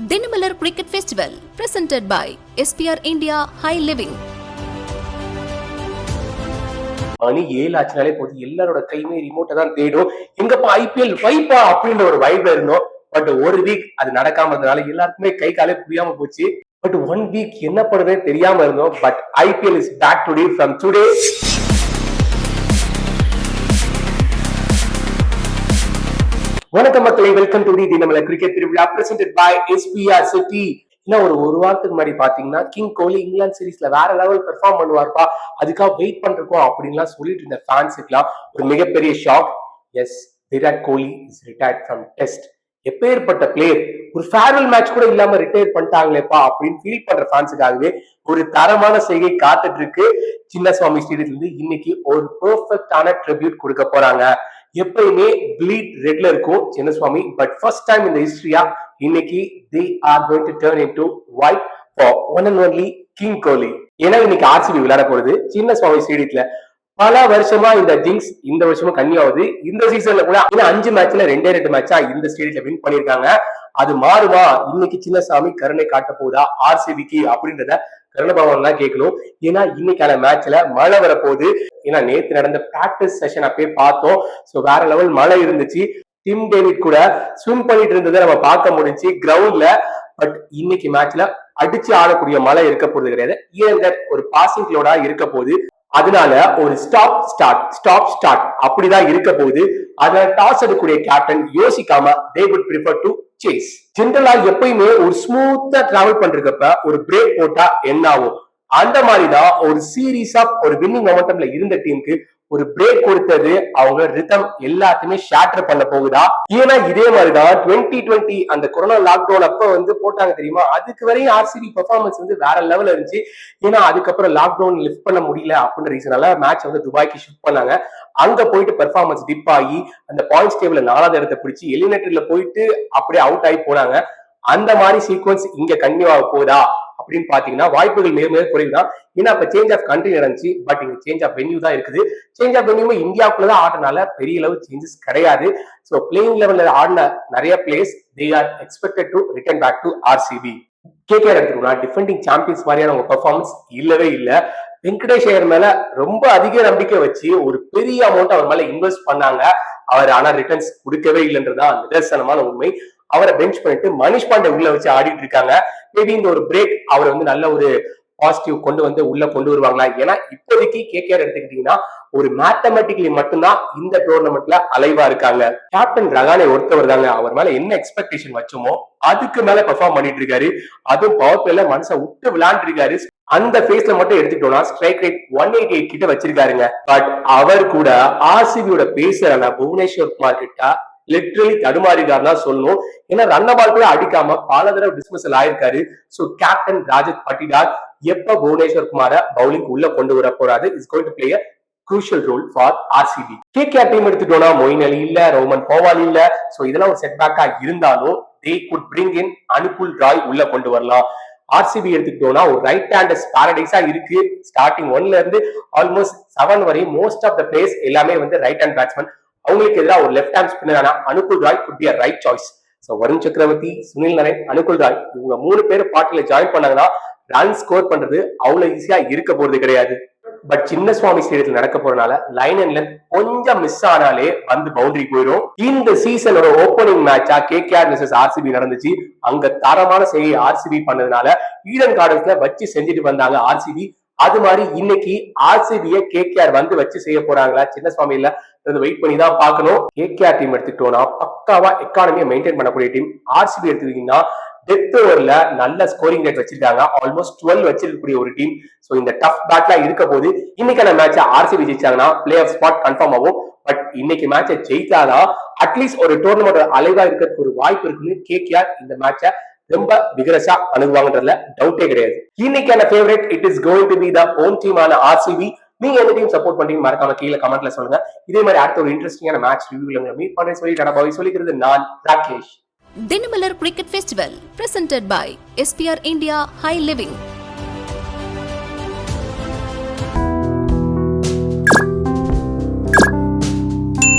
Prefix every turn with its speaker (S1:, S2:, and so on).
S1: Dinamalar Cricket Festival presented by SPR India High Living.
S2: மணி 7 ஆச்சுனாலே போது எல்லாரோட கையுமே ரிமோட்டை தான் தேடும். எங்கப்பா ஐபிஎல் வைப்பா அப்படின்ற ஒரு வைப்ல இருந்தோம். பட் ஒரு வீக் அது நடக்காம இருந்தனால எல்லாருக்குமே கை காலே புரியாம போச்சு. பட் 1 வீக் என்ன பண்ணுறதே தெரியாம இருந்தோம். But IPL is back today from today. வணக்கம் மக்களை, welcome to the Dinamalar cricket திருவிழா பிரசன்டட் பை SPR சிட்டி. ஒரு வாரத்துக்கு முன்னாடி பாத்தீங்கன்னா கிங் கோலி இங்கிலாந்து சீரீஸ்ல வேற லெவல் பெர்ஃபார்ம் பண்ணுவார்ப்பா, அதுக்காக வெயிட் பண்றோம் அப்படின்லாம் சொல்லிட்டு இருந்த ஃபேன்ஸுக்குலாம் ஒரு மிகப்பெரிய shock. Yes, Virat Kohli is retired from test. எப்பேற்பட்ட பிளேயர், ஒரு ஃபேர்வெல் மேட்ச் கூட இல்லாம ரிட்டையர் பண்ணிட்டாங்களேப்பா அப்படின்னு ஃபீல் பண்ற ஃபேன்ஸுக்காகவே ஒரு தரமான செய்கை காத்துட்டு இருக்கு. சின்னசுவாமி ஸ்டேடியத்துல இருந்து இன்னைக்கு ஒரு பெர்ஃபெக்டான ட்ரிபியூட் கொடுக்க போறாங்க. எப்பயுமே ப்ளீட் ரெட்ல இருக்கும் சின்னசுவாமி, பட் ஃபர்ஸ்ட் டைம் இந்த ஹிஸ்டரியா இன்னைக்கு they are going to turn into white for one and only king Kohli. ஏன்னா இன்னைக்கு ஆர்சிபி விளையாட போறது சின்னசுவாமி ஸ்டேடியத்துல. பல வருஷமா இந்த ஜிங்ஸ் இந்த வருஷமும் கன்னியாவது. இந்த சீசன்ல கூட 5 மேட்ச்ல 2 மேட்சா இந்த ஸ்டேடியத்துல வின் பண்ணிருக்காங்க. அது மாறுமா? இன்னைக்கு சின்னசாமி கருணை காட்ட போதா ஆர்சிபிக்கு அப்படின்றத கருணபவன் தான் கேட்கணும். ஏன்னா இன்னைக்கான மேட்ச்ல மழை வரப்போகுது. ஏன்னா நேத்து நடந்த பிராக்டிஸ் செஷன் அப்பயே பார்த்தோம். சோ வேற லெவல் மழை இருந்துச்சு. டிம் டேவிட் கூட ஸ்விம் பண்ணிட்டு இருந்ததை நம்ம பார்க்க முடிஞ்சு கிரவுண்ட்ல. பட் இன்னைக்கு மேட்ச்ல அடிச்சு ஆடக்கூடிய மழை இருக்க போறது கிடையாது. ஒரு பாசிங் லோடா இருக்க போகுது. அதனால ஒரு ஸ்டாப் ஸ்டார்ட் அப்படிதான் இருக்க போகுது. அதனால டாஸ் எடுக்கக்கூடிய கேப்டன் யோசிக்காம they would prefer to chase. ஜெனரலா எப்பயுமே ஒரு ஸ்மூத்தா டிராவல் பண்றப்ப ஒரு பிரேக் போட்டா என்ன ஆகும், அந்த மாதிரிதான் ஒரு சீரீஸ் ஆஃப் ஒரு வின்னிங் மொமெண்டம்ல இருந்த டீமுக்கு ஒரு பிரேக் கொடுத்தது அவங்க ரிதம் எல்லாத்தையுமே ஷேட்டர் பண்ண போகுதா. ஏன்னா இதே மாதிரிதான் 2020 அந்த கொரோனா லாக்டவுன் அப்ப போட்டாங்க தெரியுமா, அதுக்கு வரையும் ஆர்சிபி பெர்ஃபார்மன்ஸ் வேற லெவல் இருந்துச்சு. ஏன்னா அதுக்கப்புறம் லாக்டவுன் லிஃப்ட் பண்ண முடியல அப்படின்ற ரீசனால மேட்ச் துபாய்க்கு ஷிஃப்ட் பண்ணாங்க. அங்க போயிட்டு பெர்ஃபார்மன்ஸ் டிப் ஆகி அந்த பாயிண்ட்ஸ் டேபிள்ல 4வது இடத்தை பிடிச்சி எலிமினேட்டர்ல போயிட்டு அப்படியே அவுட் ஆகி போனாங்க. அந்த மாதிரி சீக்வன்ஸ் இங்க கன்டினியூ ஆக போதா அப்படின்னு பாத்தீங்கன்னா வாய்ப்புகள் மிக குறைவுதான். ஏன்னா இப்ப சேஞ்ச் ஆஃப் கண்ட்ரி நடந்துச்சு, பட் இங்க சேஞ்ச் ஆஃப் வென்யூ தான் இருக்குது. சேஞ்ச் ஆஃப் வென்யூ இந்தியாவுக்குள்ளதான் ஆடுறதுனால பெரிய அளவு சேஞ்சஸ் கிடையாது. சோ பிளேயிங் லெவல்ல ஆடின நிறைய players they are expected to return back to RCB. KKR எடுத்துக்கோனா டிஃபெண்டிங் சாம்பியன்ஸ் மாதிரியான உங்க பெர்ஃபார்மன்ஸ் இல்லவே இல்ல. வெங்கடேஷ் ஐயர் மேல ரொம்ப அதிக நம்பிக்கை வச்சு ஒரு பெரிய அமௌண்ட் அவர் மேல இன்வெஸ்ட் பண்ணாங்க. அவர் ஆனா ரிட்டர்ன்ஸ் கொடுக்கவே இல்லைன்றதுதான் நிதர்சனமான உண்மை. அவரை பெஞ்ச் பண்ணிட்டு மனிஷ் பாண்டே உள்ள வச்சு ஆடிட்டு இருக்காங்க. மேபி இந்த ஒரு பிரேக் அவர் நல்ல ஒரு பாசிட்டிவ் கொண்டு உள்ள கொண்டு வருவாங்களா? ஏன்னா இப்போதைக்கு கேகேஆர் எடுத்துக்கிட்டீங்கன்னா ஒரு மேத்தமெட்டிக்கலி மட்டும்தான் இந்த டோர்னமெண்ட்ல அலைவா இருக்காங்க. கேப்டன் ரகானே ஒருத்தவர் தாங்க. அவர் மேல என்ன எக்ஸ்பெக்டேஷன் வச்சோமோ அதுக்கு மேல பெர்ஃபார்ம் பண்ணிட்டு இருக்காரு. அதுவும் பவர் பிளேல மனசை விட்டு விளையாண்டு இருக்காரு. அந்த பேஸ்ல மட்டும் எடுத்துக்கிட்டோம்னா ஸ்ட்ரைக் ரேட் 188 கிட்ட வச்சிருக்காருங்க. பட் அவர் கூட ஆர்சிபியோட பேசரான புவனேஸ்வர் குமார் கிட்ட லிட்டரலி தடுமாறிக்காருன்னா சொல்லணும். ஏன்னா ரன்ன பால் கூட அடிக்காம பல தடவை டிஸ்மிசல் ஆயிருக்காரு. சோ கேப்டன் ராஜத் பட்டிடார் எப்ப புவனேஸ்வர் குமார பவுலிங் உள்ள கொண்டு வர போறாரு is going to play a crucial role for RCB. KKR team எடுத்துட்டோம்னா மொயின் அலி இல்ல, ரோமன் போவால் இல்ல. சோ இதெல்லாம் ஒரு செட்பேக்கா இருந்தாலும் they could bring in Anukul Rai உள்ள கொண்டு வரலாம். ஆர்சிபி எடுத்துக்கிட்டோம்னா ஒரு ரைட் ஹேண்டர்ஸ் பாரடைஸா இருக்கு. ஸ்டார்டிங் 1ல இருந்து ஆல்மோஸ்ட் 7 வரையும் மோஸ்ட் ஆஃப் த பிளேயர்ஸ் எல்லாமே ரைட் ஹேண்ட் பேட்ஸ்மேன். அவங்களுக்கு எதிராக ஒரு லெஃப்ட் ஹேண்ட் ஸ்பின்னரான Anukul Roy could be a right choice. So Varun Chakravarthy, Sunil Narine, Anukul Roy இவங்க 3 பேர் பார்ட்டில ஜாயின் பண்ணாங்கன்னா ரன் ஸ்கோர் பண்றது அவ்வளவு ஈஸியா இருக்க போறது கிடையாது. பட் சின்னசுவாமி ஸ்டேடியத்தில் நடக்க போறதுனால லைன் அண்ட் லென்த் கொஞ்சம் மிஸ் ஆனாலே பவுண்டரி போயிடும். இந்த சீசனோட ஓப்பனிங் மேட்சா கேகேஆர் வெர்சஸ் ஆர்சிபி நடந்துச்சு. அங்க தரமான செய்தி ஆர்சிபி பண்ணதுனால ஈடன் கார்டன்ஸ்ல வச்சு செஞ்சுட்டு வந்தாங்க ஆர்சிபி. அது மாதிரி இன்னைக்கு ஆர்சிபிய கேகேஆர் வச்சு செய்ய போறாங்களா சின்னசுவாமி இல்ல வெயிட் பண்ணி தான் பார்க்கணும். கேகேஆர் டீம் எடுத்துக்கிட்டோம்னா பக்காவா எக்கானமியை மெயின்டைன் பண்ணக்கூடிய டீம். ஆர்சிபி எடுத்துக்கிட்டீங்கன்னா டெத் ஓவர்ல நல்ல ஸ்கோரிங் ரேட் வச்சிருக்காங்க. ஆல்மோஸ்ட் 12 வச்சிருக்கக்கூடிய ஒரு டீம். சோ இந்த டஃப் பேட்ல இருக்க போது இன்னைக்கான மேட்ச் ஆர்சிபி ஜெயிச்சாங்கன்னா பிளே ஆஃப் ஸ்பாட் கன்ஃபார்ம் ஆகும். பட் இன்னைக்கு மேட்சை ஜெயித்தாதான் அட்லீஸ்ட் ஒரு டோர்னமெண்ட் அலைவா இருக்கிறதுக்கு ஒரு வாய்ப்பு இருக்குன்னு கேகேஆர் இந்த மேட்சை ரொம்ப விகரஸா அணுகுவாங்கன்றதுல டவுட்டே கிடையாது. இன்னைக்கான favourite it is going to be the home டீமான ஆர்சிபி. நீங்க எந்த டீம் சப்போர்ட் பண்றீங்க மறக்காம கீழே கமெண்ட்ல சொல்லுங்க. இதே மாதிரி அடுத்த ஒரு இன்ட்ரெஸ்டிங்கான மேட்ச் ரிவ்யூல மீட் பண்றேன் சொல்லிக்கிறது நான் Rakesh.
S1: Dinamalar Cricket Festival presented by SPR India High Living.